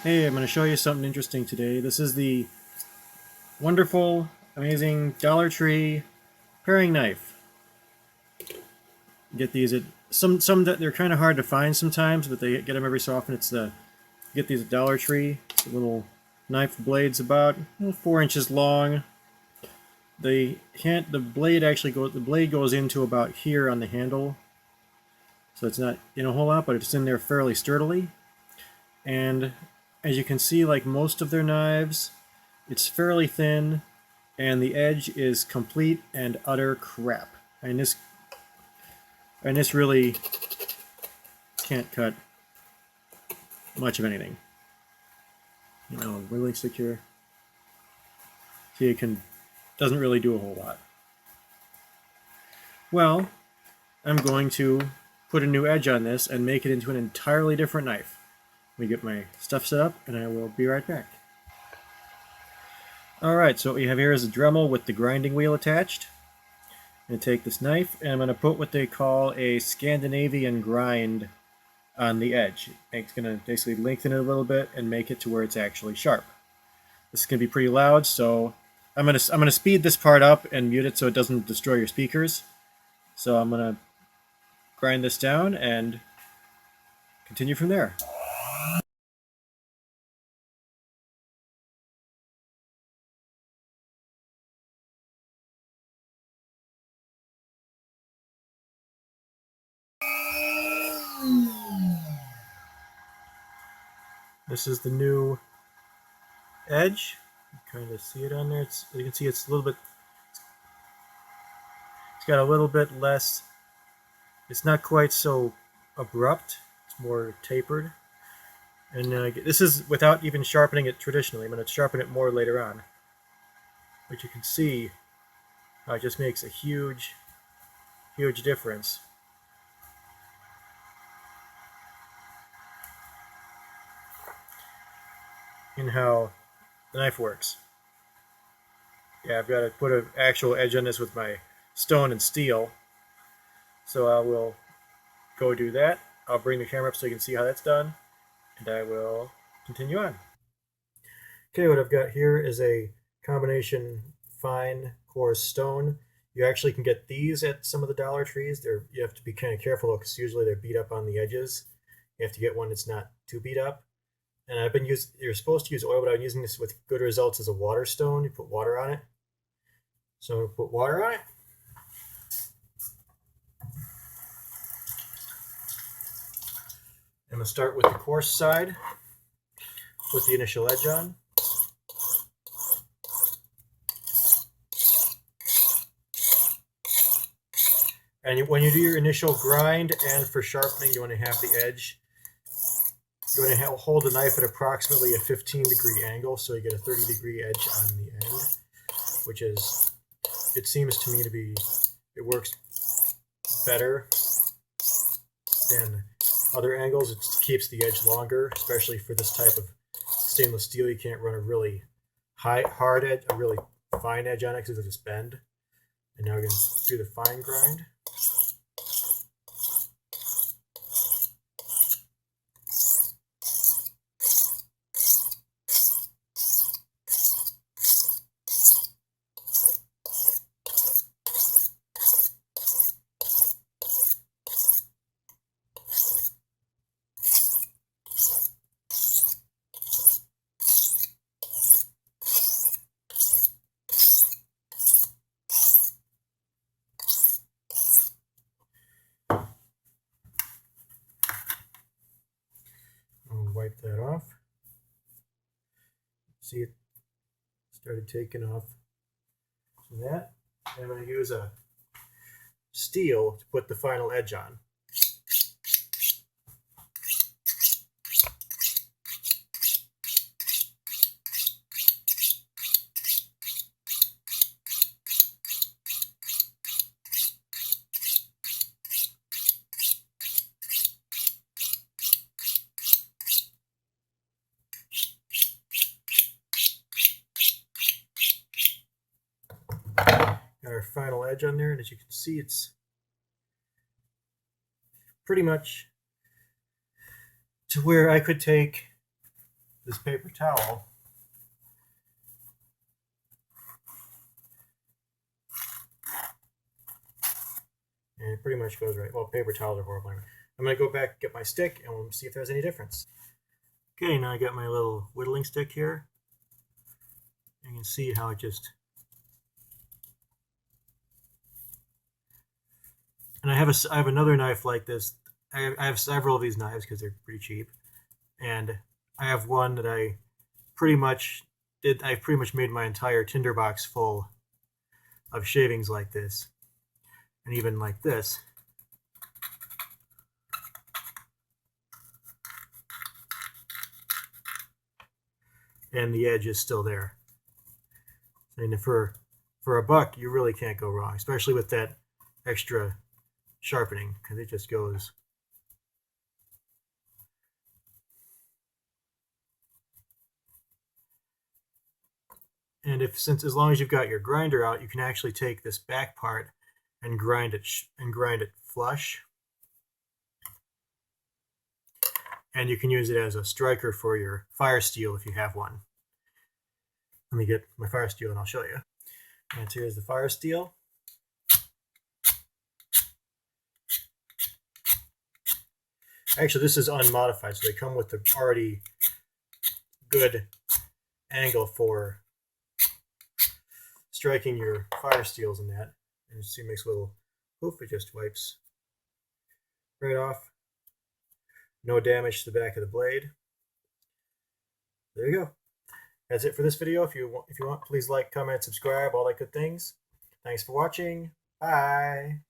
Hey, I'm going to show you something interesting today. This is the wonderful, amazing Dollar Tree paring knife. Get these at some that they're kind of hard to find sometimes, but they get them every so often. Get these at Dollar Tree. It's a little knife blade's about 4 inches long. The blade goes into about here on the handle, so it's not in a whole lot, but it's in there fairly sturdily. And as you can see, like most of their knives, it's fairly thin, and the edge is complete and utter crap. And this really can't cut much of anything. Really secure. See, doesn't really do a whole lot. Well, I'm going to put a new edge on this and make it into an entirely different knife. Let me get my stuff set up, and I will be right back. Alright, so what we have here is a Dremel with the grinding wheel attached. I'm going to take this knife and I'm going to put what they call a Scandinavian grind on the edge. It's going to basically lengthen it a little bit and make it to where it's actually sharp. This is going to be pretty loud, so I'm going to speed this part up and mute it so it doesn't destroy your speakers. So I'm going to grind this down and continue from there. This is the new edge. You kind of see it on there. You can see it's a little bit. It's got a little bit less. It's not quite so abrupt. It's more tapered. And this is without even sharpening it traditionally. I'm going to sharpen it more later on. But you can see how it just makes a huge, huge difference. In how the knife works. Yeah, I've got to put an actual edge on this with my stone and steel. So I will go do that. I'll bring the camera up so you can see how that's done. And I will continue on. Okay, what I've got here is a combination fine coarse stone. You actually can get these at some of the Dollar Trees. You have to be kind of careful because usually they're beat up on the edges. You have to get one that's not too beat up. And you're supposed to use oil, but I'm using this with good results as a water stone. You put water on it. So I'm going to put water on it. I'm going to start with the coarse side. Put the initial edge on. And when you do your initial grind and for sharpening, you want to have the edge. You want to hold the knife at approximately a 15-degree angle, so you get a 30-degree edge on the end, which is, it seems to me to be, it works better than other angles. It keeps the edge longer, especially for this type of stainless steel. You can't run a really hard edge, a really fine edge on it because it'll just bend. And now we're going to do the fine grind. I'll wipe that off. See, it started taking off from that. And I'm going to use a steel to put the final edge on. Got our final edge on there, and as you can see, it's pretty much to where I could take this paper towel. And it pretty much goes right. Well, paper towels are horrible. I'm going to go back, get my stick, and we'll see if there's any difference. Okay, now I got my little whittling stick here. You can see how it just... And I have another knife like this. I have several of these knives because they're pretty cheap. And I have one that I pretty much made my entire tinderbox full of shavings like this. And even like this. And the edge is still there. And for a buck, you really can't go wrong, especially with that extra sharpening, because it just goes. And as long as you've got your grinder out, you can actually take this back part and grind it flush. And you can use it as a striker for your fire steel if you have one. Let me get my fire steel and I'll show you. And so here's the fire steel. Actually, this is unmodified, so they come with the already good angle for striking your fire steels in that. And you see it makes a little poof, it just wipes right off. No damage to the back of the blade. There you go. That's it for this video. If you want, please like, comment, subscribe, all that good things. Thanks for watching. Bye.